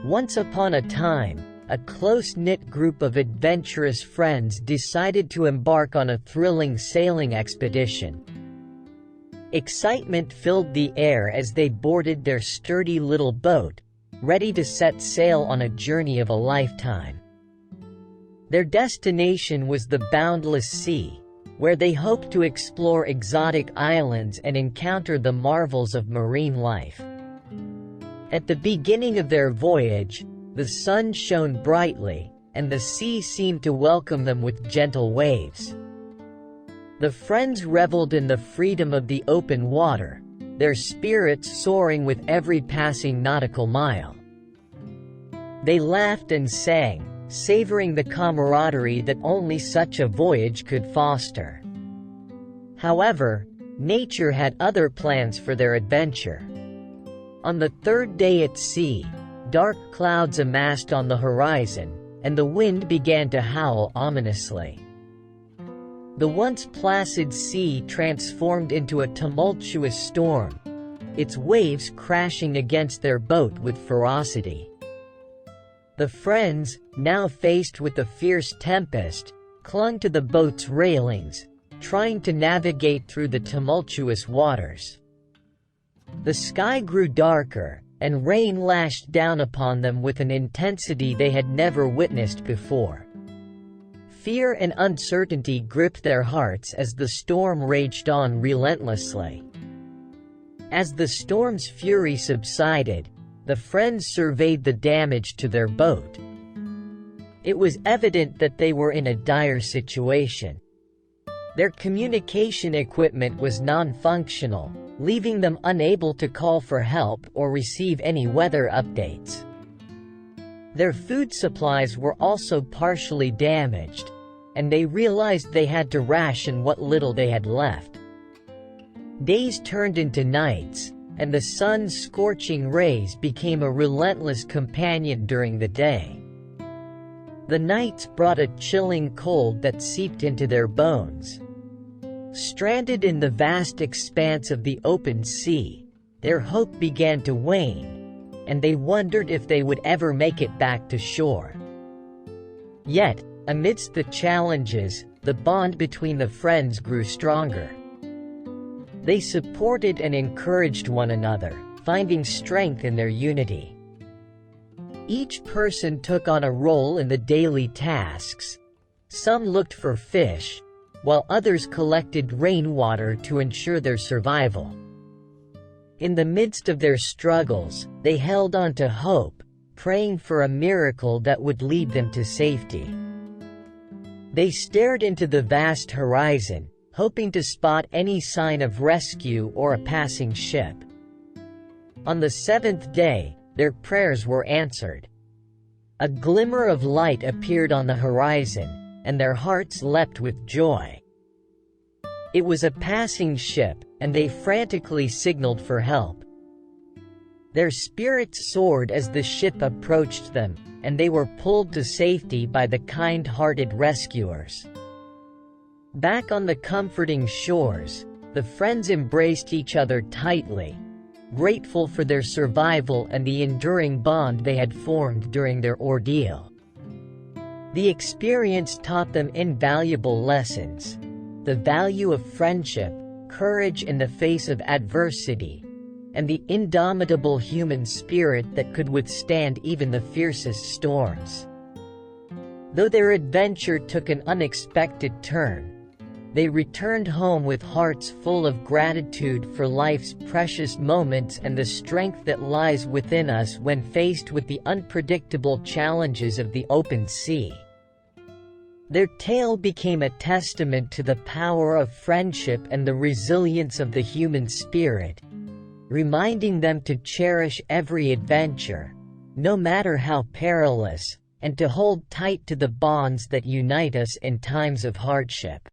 Once upon a time, a close-knit group of adventurous friends decided to embark on a thrilling sailing expedition. Excitement filled the air as they boarded their sturdy little boat, ready to set sail on a journey of a lifetime. Their destination was the boundless sea, where they hoped to explore exotic islands and encounter the marvels of marine life. At the beginning of their voyage, the sun shone brightly, and the sea seemed to welcome them with gentle waves. The friends reveled in the freedom of the open water, their spirits soaring with every passing nautical mile. They laughed and sang, savoring the camaraderie that only such a voyage could foster. However, nature had other plans for their adventure. On the third day at sea, dark clouds amassed on the horizon, and the wind began to howl ominously. The once placid sea transformed into a tumultuous storm, its waves crashing against their boat with ferocity. The friends, now faced with the fierce tempest, clung to the boat's railings, trying to navigate through the tumultuous waters. The sky grew darker, and rain lashed down upon them with an intensity they had never witnessed before. Fear and uncertainty gripped their hearts as the storm raged on relentlessly. As the storm's fury subsided, the friends surveyed the damage to their boat. It was evident that they were in a dire situation. Their communication equipment was non-functional, leaving them unable to call for help or receive any weather updates. Their food supplies were also partially damaged, and they realized they had to ration what little they had left. Days turned into nights, and the sun's scorching rays became a relentless companion during the day. The nights brought a chilling cold that seeped into their bones. Stranded in the vast expanse of the open sea, their hope began to wane, and they wondered if they would ever make it back to shore. Yet, amidst the challenges, the bond between the friends grew stronger. They supported and encouraged one another, finding strength in their unity. Each person took on a role in the daily tasks. Some looked for fish, while others collected rainwater to ensure their survival. In the midst of their struggles, they held on to hope, praying for a miracle that would lead them to safety. They stared into the vast horizon, hoping to spot any sign of rescue or a passing ship. On the seventh day, their prayers were answered. A glimmer of light appeared on the horizon, and their hearts leapt with joy. It was a passing ship, and they frantically signaled for help. Their spirits soared as the ship approached them, and they were pulled to safety by the kind-hearted rescuers. Back on the comforting shores, the friends embraced each other tightly, grateful for their survival and the enduring bond they had formed during their ordeal. The experience taught them invaluable lessons: the value of friendship, courage in the face of adversity, and the indomitable human spirit that could withstand even the fiercest storms. Though their adventure took an unexpected turn, they returned home with hearts full of gratitude for life's precious moments and the strength that lies within us when faced with the unpredictable challenges of the open sea. Their tale became a testament to the power of friendship and the resilience of the human spirit, reminding them to cherish every adventure, no matter how perilous, and to hold tight to the bonds that unite us in times of hardship.